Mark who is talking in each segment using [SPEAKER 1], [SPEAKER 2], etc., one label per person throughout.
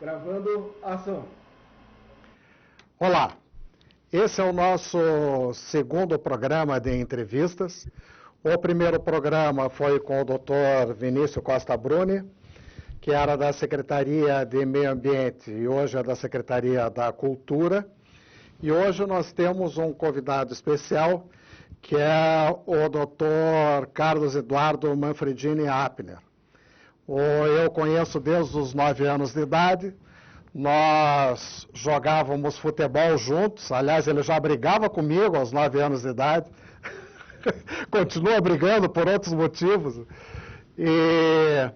[SPEAKER 1] Gravando, ação.
[SPEAKER 2] Olá, esse é o nosso segundo programa de entrevistas. O primeiro programa foi com o Dr. Vinícius Costa Bruni, que era da Secretaria de Meio Ambiente e hoje é da Secretaria da Cultura. E hoje nós temos um convidado especial, que é o Dr. Carlos Eduardo Manfredini Apner. Eu conheço desde os 9 anos de idade. Nós jogávamos futebol juntos, aliás, ele já brigava comigo aos 9 anos de idade, continua brigando por outros motivos. E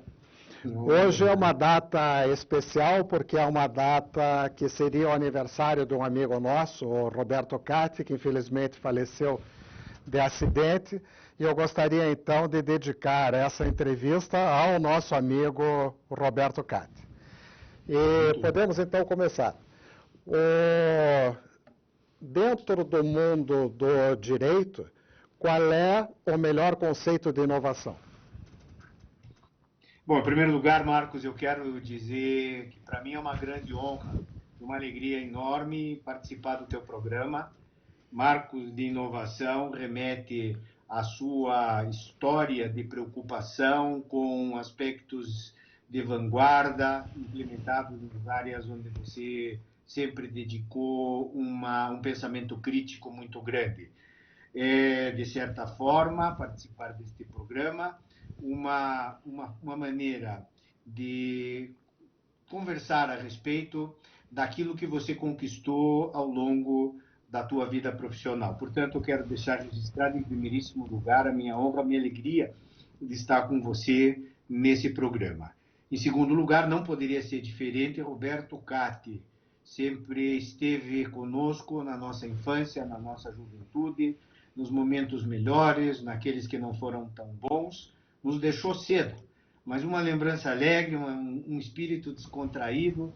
[SPEAKER 2] hoje é uma data especial, porque é uma data que seria o aniversário de um amigo nosso, o Roberto Catti, que infelizmente faleceu de acidente, e eu gostaria então de dedicar essa entrevista ao nosso amigo Roberto Catti. E podemos então começar. Dentro do mundo do direito, qual é o melhor conceito de inovação?
[SPEAKER 3] Bom, em primeiro lugar, Marcos, eu quero dizer que para mim é uma grande honra, uma alegria enorme participar do teu programa. Marcos de Inovação remete à sua história de preocupação com aspectos de vanguarda, implementados nas áreas onde você sempre dedicou um pensamento crítico muito grande. De certa forma, participar deste programa, uma maneira de conversar a respeito daquilo que você conquistou ao longo da tua vida profissional. Portanto, eu quero deixar registrado em primeiríssimo lugar a minha honra, a minha alegria de estar com você nesse programa. Em segundo lugar, não poderia ser diferente, Roberto Catti sempre esteve conosco na nossa infância, na nossa juventude, nos momentos melhores, naqueles que não foram tão bons, nos deixou cedo, mas uma lembrança alegre, um espírito descontraído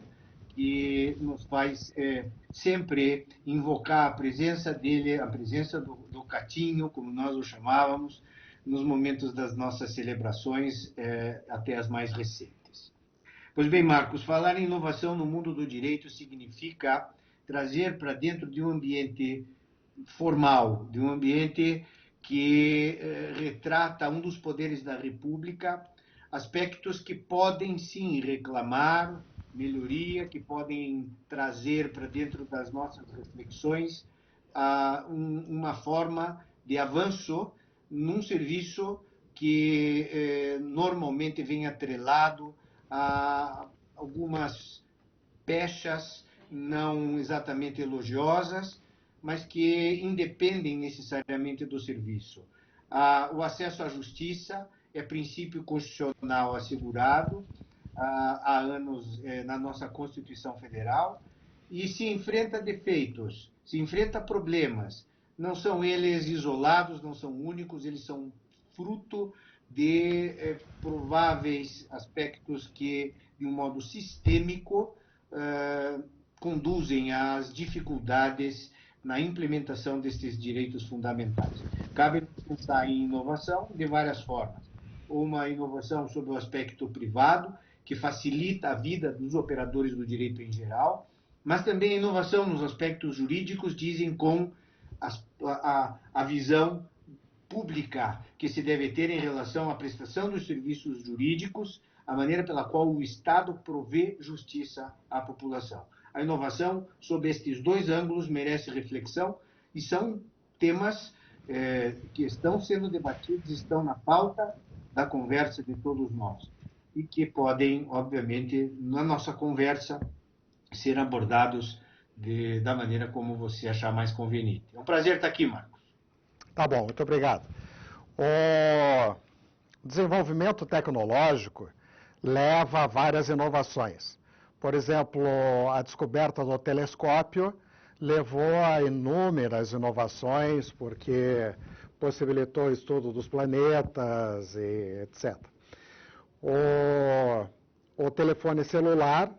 [SPEAKER 3] que nos faz sempre invocar a presença dele, a presença do Catinho, como nós o chamávamos, nos momentos das nossas celebrações, até as mais recentes. Pois bem, Marcos, falar em inovação no mundo do direito significa trazer para dentro de um ambiente formal, de um ambiente que retrata um dos poderes da República, aspectos que podem sim reclamar melhoria, que podem trazer para dentro das nossas reflexões uma forma de avanço num serviço que normalmente vem atrelado a algumas pechas não exatamente elogiosas, mas que independem necessariamente do serviço. O acesso à justiça é princípio constitucional assegurado há anos na nossa Constituição Federal e se enfrenta defeitos, se enfrenta problemas. Não são eles isolados, não são únicos, eles são fruto de prováveis aspectos que, de um modo sistêmico, conduzem às dificuldades na implementação destes direitos fundamentais. Cabe pensar em inovação de várias formas. Uma inovação sobre o aspecto privado, que facilita a vida dos operadores do direito em geral, mas também a inovação nos aspectos jurídicos, dizem com a visão pública que se deve ter em relação à prestação dos serviços jurídicos, a maneira pela qual o Estado provê justiça à população. A inovação, sob estes dois ângulos, merece reflexão e são temas que estão sendo debatidos, estão na pauta da conversa de todos nós e que podem, obviamente, na nossa conversa, ser abordados da maneira como você achar mais conveniente. É um prazer estar aqui, Marcos.
[SPEAKER 2] Tá bom, muito obrigado. O desenvolvimento tecnológico leva a várias inovações. Por exemplo, a descoberta do telescópio levou a inúmeras inovações, porque possibilitou o estudo dos planetas, e etc. O telefone celular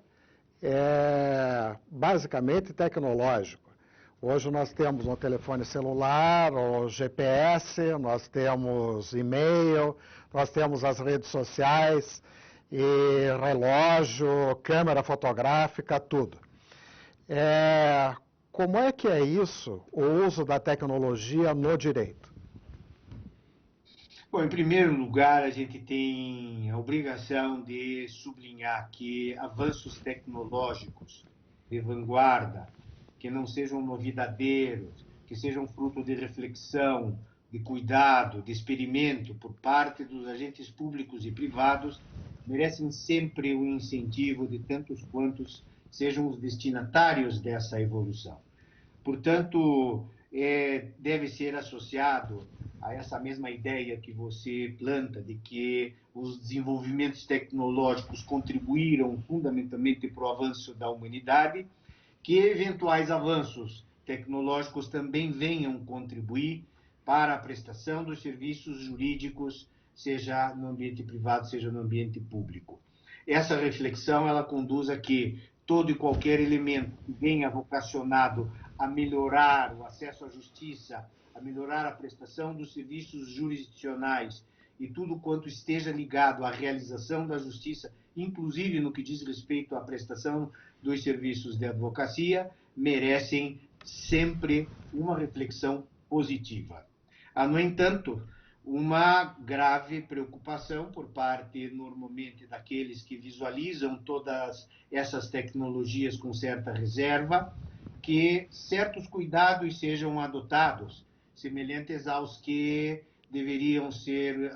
[SPEAKER 2] é basicamente tecnológico. Hoje nós temos um telefone celular, o GPS, nós temos e-mail, nós temos as redes sociais, e relógio, câmera fotográfica, tudo. Como é que é isso, o uso da tecnologia no direito?
[SPEAKER 3] Bom, em primeiro lugar, a gente tem a obrigação de sublinhar que avanços tecnológicos de vanguarda, que não sejam novidadeiros, que sejam fruto de reflexão, de cuidado, de experimento por parte dos agentes públicos e privados, merecem sempre o incentivo de tantos quantos sejam os destinatários dessa evolução. Portanto, deve ser associado a essa mesma ideia que você planta de que os desenvolvimentos tecnológicos contribuíram fundamentalmente para o avanço da humanidade, que eventuais avanços tecnológicos também venham contribuir para a prestação dos serviços jurídicos, seja no ambiente privado, seja no ambiente público. Essa reflexão ela conduz a que todo e qualquer elemento que venha vocacionado a melhorar o acesso à justiça, a melhorar a prestação dos serviços jurisdicionais e tudo quanto esteja ligado à realização da justiça, inclusive no que diz respeito à prestação dos serviços de advocacia, merecem sempre uma reflexão positiva. Há, no entanto, uma grave preocupação por parte, normalmente, daqueles que visualizam todas essas tecnologias com certa reserva, que certos cuidados sejam adotados, semelhantes aos que deveriam ser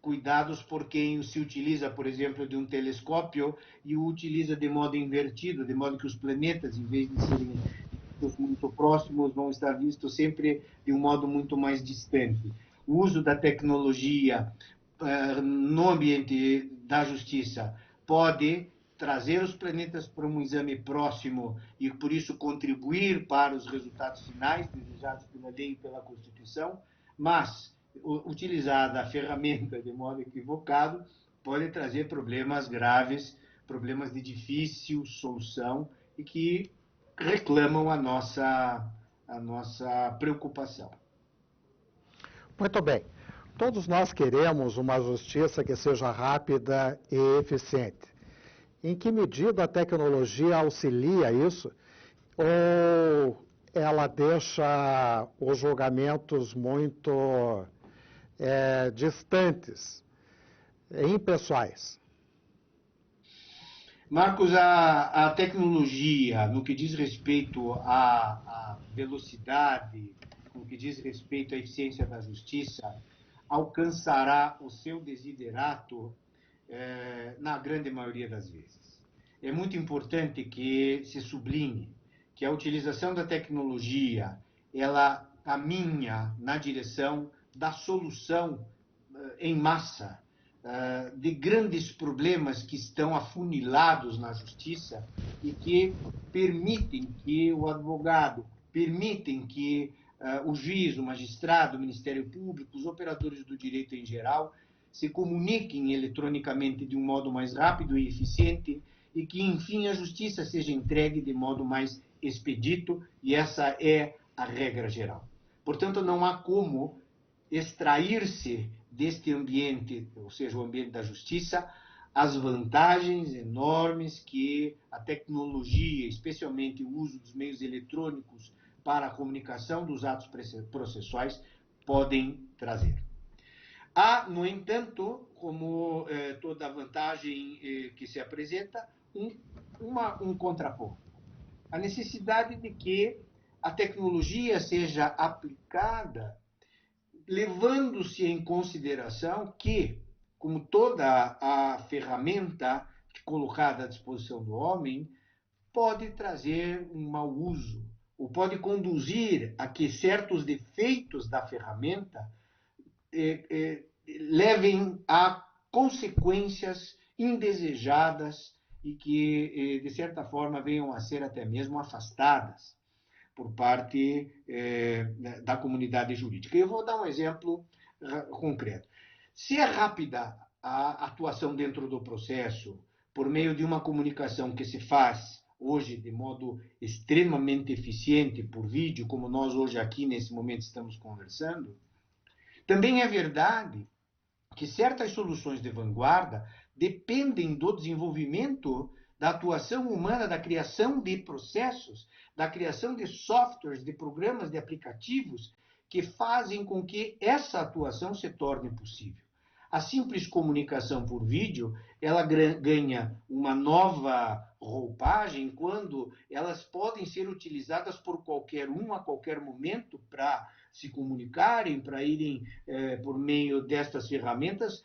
[SPEAKER 3] cuidados por quem se utiliza, por exemplo, de um telescópio e o utiliza de modo invertido, de modo que os planetas, em vez de serem muito próximos, vão estar vistos sempre de um modo muito mais distante. O uso da tecnologia no ambiente da justiça pode trazer os planetas para um exame próximo e, por isso, contribuir para os resultados finais desejados pela lei e pela Constituição, mas, utilizada a ferramenta de modo equivocado, pode trazer problemas graves, problemas de difícil solução e que reclamam a nossa preocupação.
[SPEAKER 2] Muito bem. Todos nós queremos uma justiça que seja rápida e eficiente. Em que medida a tecnologia auxilia isso? Ou ela deixa os julgamentos muito distantes, impessoais?
[SPEAKER 3] Marcos, a tecnologia, no que diz respeito à velocidade, no que diz respeito à eficiência da justiça, alcançará o seu desiderato na grande maioria das vezes. É muito importante que se sublinhe que a utilização da tecnologia, ela caminha na direção da solução em massa de grandes problemas que estão afunilados na justiça e que permitem que o advogado, permitem que o juiz, o magistrado, o Ministério Público, os operadores do direito em geral, se comuniquem eletronicamente de um modo mais rápido e eficiente e que, enfim, a justiça seja entregue de modo mais expedito, e essa é a regra geral. Portanto, não há como extrair-se deste ambiente, ou seja, o ambiente da justiça, as vantagens enormes que a tecnologia, especialmente o uso dos meios eletrônicos para a comunicação dos atos processuais, podem trazer. Há, no entanto, como toda vantagem que se apresenta, um contraponto. A necessidade de que a tecnologia seja aplicada levando-se em consideração que, como toda a ferramenta colocada à disposição do homem, pode trazer um mau uso, ou pode conduzir a que certos defeitos da ferramenta levem a consequências indesejadas e que, de certa forma, venham a ser até mesmo afastadas por parte da comunidade jurídica. Eu vou dar um exemplo concreto. Se é rápida a atuação dentro do processo, por meio de uma comunicação que se faz hoje de modo extremamente eficiente por vídeo, como nós hoje aqui nesse momento estamos conversando, também é verdade que certas soluções de vanguarda dependem do desenvolvimento da atuação humana, da criação de processos, da criação de softwares, de programas, de aplicativos que fazem com que essa atuação se torne possível. A simples comunicação por vídeo, ela ganha uma nova roupagem quando elas podem ser utilizadas por qualquer um a qualquer momento para se comunicarem, para irem por meio destas ferramentas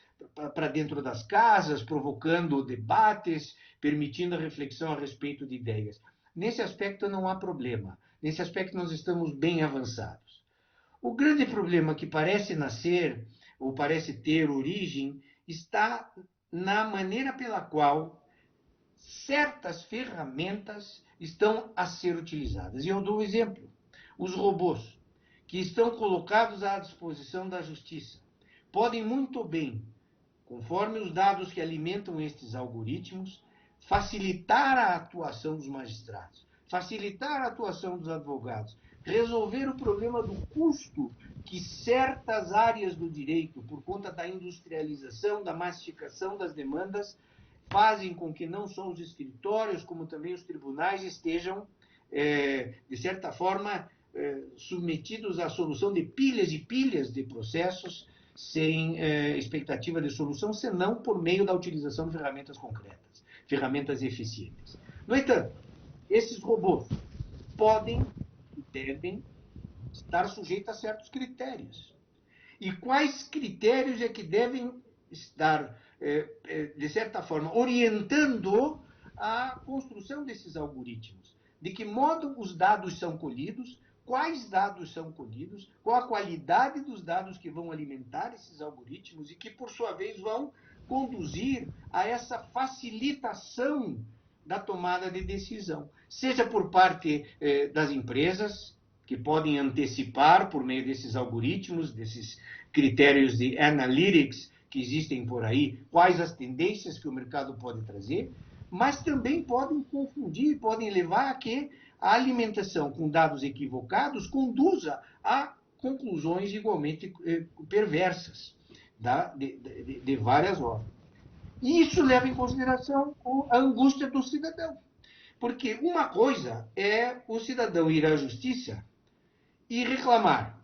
[SPEAKER 3] para dentro das casas, provocando debates, permitindo a reflexão a respeito de ideias. Nesse aspecto não há problema. Nesse aspecto nós estamos bem avançados. O grande problema que parece nascer ou parece ter origem, está na maneira pela qual certas ferramentas estão a ser utilizadas. E eu dou um exemplo. Os robôs, que estão colocados à disposição da justiça, podem muito bem, conforme os dados que alimentam estes algoritmos, facilitar a atuação dos magistrados, facilitar a atuação dos advogados, resolver o problema do custo que certas áreas do direito, por conta da industrialização, da massificação das demandas, fazem com que não só os escritórios, como também os tribunais estejam, de certa forma, submetidos à solução de pilhas e pilhas de processos sem expectativa de solução, senão por meio da utilização de ferramentas concretas, ferramentas eficientes. No entanto, esses robôs podem e devem estar sujeitos a certos critérios. E quais critérios é que devem estar, de certa forma, orientando a construção desses algoritmos? De que modo os dados são colhidos, quais dados são colhidos, qual a qualidade dos dados que vão alimentar esses algoritmos e que, por sua vez, vão conduzir a essa facilitação da tomada de decisão, seja por parte das empresas, que podem antecipar, por meio desses algoritmos, desses critérios de analytics que existem por aí, quais as tendências que o mercado pode trazer, mas também podem confundir, podem levar a que a alimentação com dados equivocados conduza a conclusões igualmente perversas, de várias ordens. E isso leva em consideração a angústia do cidadão. Porque uma coisa é o cidadão ir à justiça e reclamar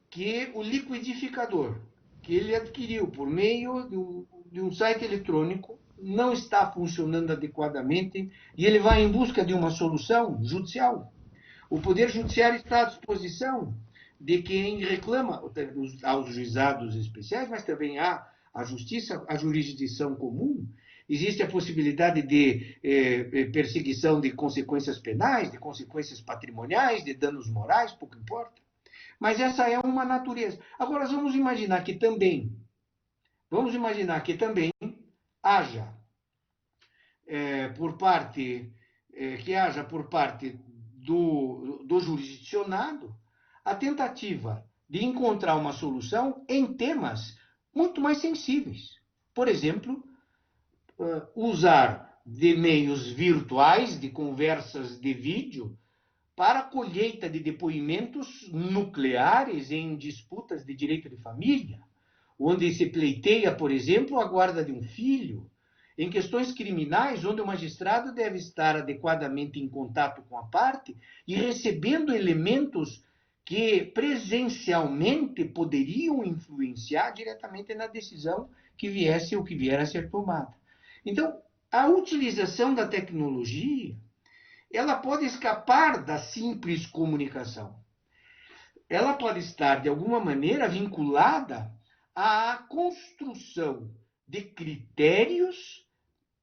[SPEAKER 3] que o liquidificador que ele adquiriu por meio de um site eletrônico não está funcionando adequadamente e ele vai em busca de uma solução judicial. O Poder Judiciário está à disposição de quem reclama, aos juizados especiais, mas também há a justiça, a jurisdição comum. Existe a possibilidade de perseguição de consequências penais, de consequências patrimoniais, de danos morais, pouco importa. Mas essa é uma natureza. Agora, vamos imaginar que também haja por parte do jurisdicionado a tentativa de encontrar uma solução em temas muito mais sensíveis. Por exemplo, usar de meios virtuais, de conversas de vídeo, para a colheita de depoimentos nucleares em disputas de direito de família, onde se pleiteia, por exemplo, a guarda de um filho, em questões criminais, onde o magistrado deve estar adequadamente em contato com a parte e recebendo elementos que presencialmente poderiam influenciar diretamente na decisão que viesse ou que vier a ser tomada. Então, a utilização da tecnologia, ela pode escapar da simples comunicação. Ela pode estar, de alguma maneira, vinculada à construção de critérios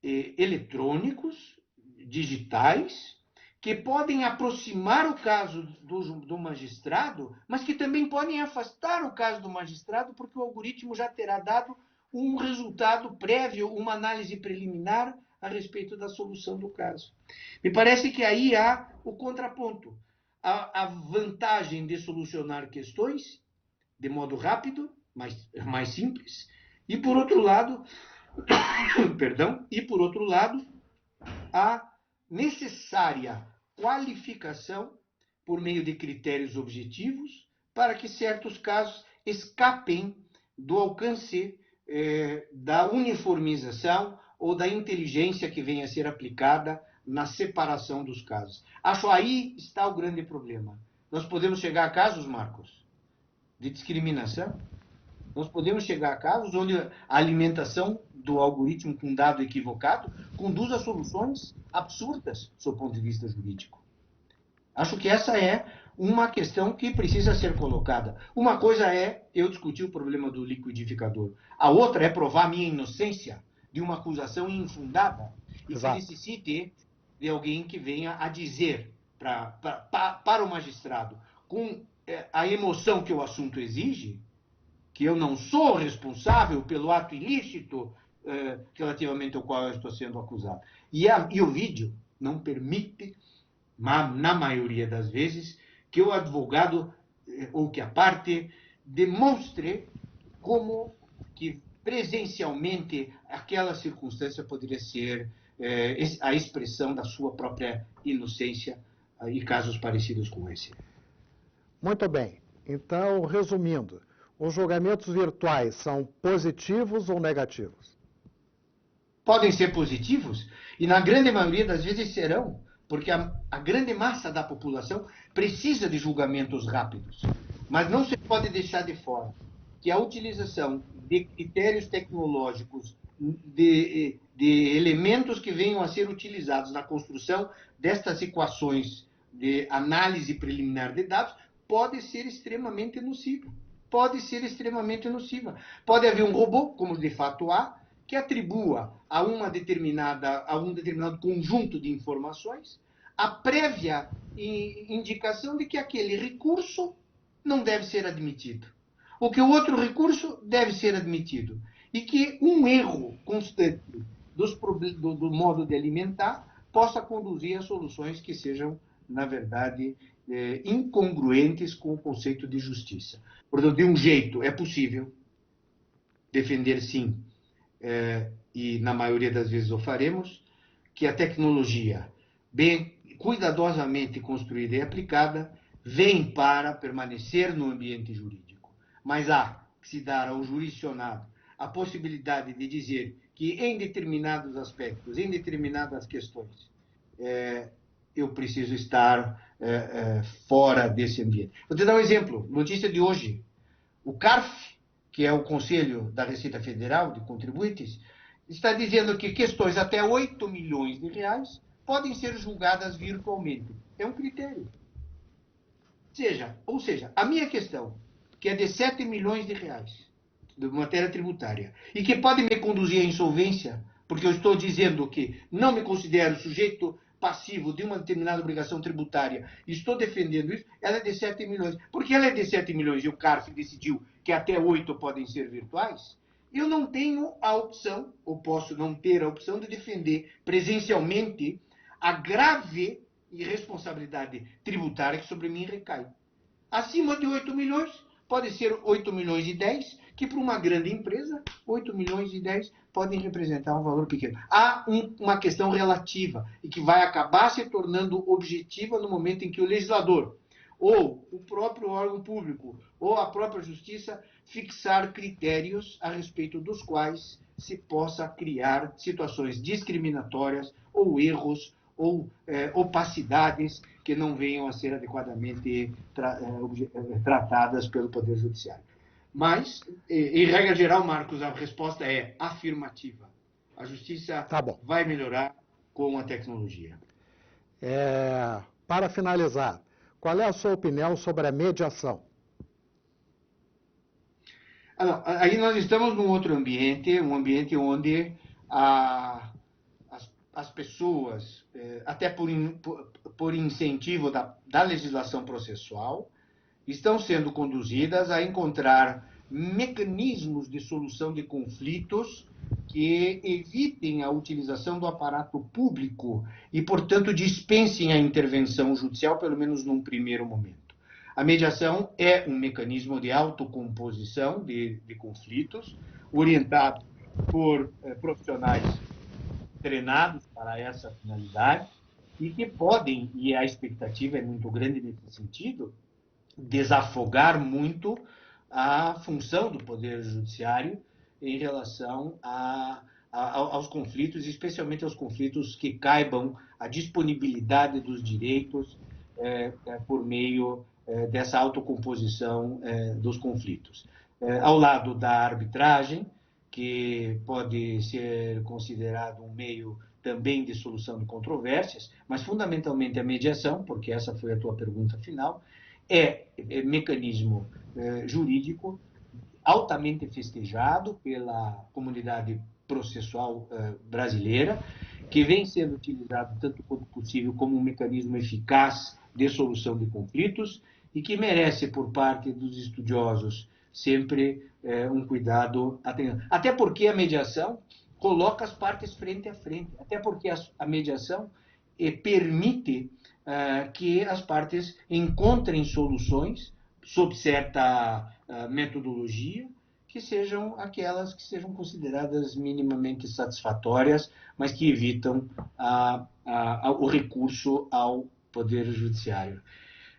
[SPEAKER 3] eletrônicos, digitais, que podem aproximar o caso do magistrado, mas que também podem afastar o caso do magistrado, porque o algoritmo já terá dado um resultado prévio, uma análise preliminar a respeito da solução do caso. Me parece que aí há o contraponto. A vantagem de solucionar questões de modo rápido, mais simples, e por outro lado, a necessária qualificação por meio de critérios objetivos para que certos casos escapem do alcance da uniformização ou da inteligência que venha a ser aplicada na separação dos casos. Acho aí está o grande problema. Nós podemos chegar a casos, Marcos, de discriminação. Nós podemos chegar a casos onde a alimentação do algoritmo com dado equivocado conduz a soluções absurdas, do ponto de vista jurídico. Acho que essa é uma questão que precisa ser colocada. Uma coisa é eu discutir o problema do liquidificador. A outra é provar minha inocência de uma acusação infundada e que necessite de alguém que venha a dizer para o magistrado, com a emoção que o assunto exige, que eu não sou responsável pelo ato ilícito relativamente ao qual eu estou sendo acusado. E o vídeo não permite, na maioria das vezes, que o advogado ou que a parte demonstre como que presencialmente aquela circunstância poderia ser a expressão da sua própria inocência e casos parecidos com esse.
[SPEAKER 2] Muito bem. Então, resumindo, os julgamentos virtuais são positivos ou negativos?
[SPEAKER 3] Podem ser positivos e, na grande maioria das vezes, serão, porque a grande massa da população precisa de julgamentos rápidos. Mas não se pode deixar de fora que a utilização de critérios tecnológicos, de elementos que venham a ser utilizados na construção destas equações de análise preliminar de dados pode ser extremamente nociva. Pode ser extremamente nociva. Pode haver um robô, como de fato há, que atribua a um determinado conjunto de informações a prévia indicação de que aquele recurso não deve ser admitido, ou que o outro recurso deve ser admitido, e que um erro constante do modo de alimentar possa conduzir a soluções que sejam, na verdade, incongruentes com o conceito de justiça. Portanto, de um jeito é possível defender, sim, e na maioria das vezes o faremos, que a tecnologia, bem cuidadosamente construída e aplicada, vem para permanecer no ambiente jurídico. Mas há que se dar ao jurisdicionado a possibilidade de dizer que em determinados aspectos, em determinadas questões, eu preciso estar fora desse ambiente. Vou te dar um exemplo, notícia de hoje. O CARF, que é o Conselho da Receita Federal de Contribuintes, está dizendo que questões até 8 milhões de reais podem ser julgadas virtualmente. É um critério. Ou seja, a minha questão, que é de 7 milhões de reais, de matéria tributária, e que pode me conduzir à insolvência, porque eu estou dizendo que não me considero sujeito passivo de uma determinada obrigação tributária, e estou defendendo isso, ela é de 7 milhões. Porque ela é de 7 milhões e o CARF decidiu que até 8 podem ser virtuais, eu não tenho a opção, ou posso não ter a opção, de defender presencialmente a grave irresponsabilidade tributária que sobre mim recai. Acima de 8 milhões, pode ser 8 milhões e 10, que para uma grande empresa, 8 milhões e 10 podem representar um valor pequeno. Há uma questão relativa e que vai acabar se tornando objetiva no momento em que o legislador, ou o próprio órgão público, ou a própria justiça fixar critérios a respeito dos quais se possa criar situações discriminatórias ou erros ou opacidades que não venham a ser adequadamente tratadas pelo Poder Judiciário. Mas, em regra geral, Marcos, a resposta é afirmativa. A justiça vai melhorar com a tecnologia.
[SPEAKER 2] Para finalizar, qual é a sua opinião sobre a mediação?
[SPEAKER 3] Aí nós estamos num outro ambiente, um ambiente onde as pessoas, até por incentivo da legislação processual, estão sendo conduzidas a encontrar mecanismos de solução de conflitos que evitem a utilização do aparato público e, portanto, dispensem a intervenção judicial, pelo menos num primeiro momento. A mediação é um mecanismo de autocomposição de conflitos, orientado por profissionais treinados para essa finalidade e que podem, e a expectativa é muito grande nesse sentido, desafogar muito a função do Poder Judiciário em relação a aos conflitos, especialmente aos conflitos que caibam a disponibilidade dos direitos por meio dessa autocomposição dos conflitos. Ao lado da arbitragem, que pode ser considerado um meio também de solução de controvérsias, mas fundamentalmente a mediação, porque essa foi a tua pergunta final, é mecanismo jurídico altamente festejado pela comunidade processual brasileira, que vem sendo utilizado tanto quanto possível como um mecanismo eficaz de solução de conflitos e que merece, por parte dos estudiosos, sempre um cuidado atento. Até porque a mediação coloca as partes frente a frente, até porque a mediação permite que as partes encontrem soluções sob certa metodologia, que sejam aquelas que sejam consideradas minimamente satisfatórias, mas que evitam o recurso ao Poder Judiciário.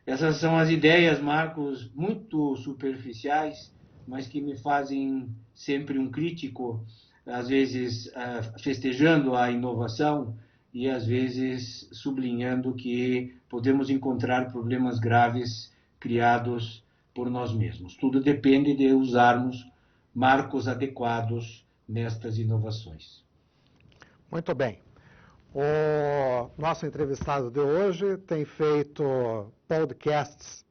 [SPEAKER 3] Essas são as ideias, Marcos, muito superficiais, mas que me fazem sempre um crítico, às vezes festejando a inovação e às vezes sublinhando que podemos encontrar problemas graves criados por nós mesmos. Tudo depende de usarmos marcos adequados nestas inovações.
[SPEAKER 2] Muito bem. O nosso entrevistado de hoje tem feito podcasts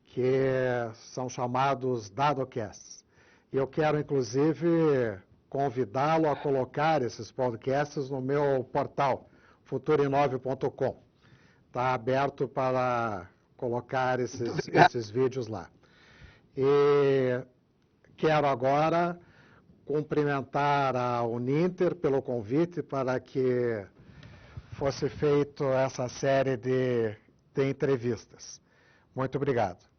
[SPEAKER 2] que são chamados Dadocasts. E eu quero, inclusive, convidá-lo a colocar esses podcasts no meu portal, futurinove.com. Está aberto para colocar esses vídeos lá. E quero agora cumprimentar a Uninter pelo convite para que fosse feita essa série de entrevistas. Muito obrigado.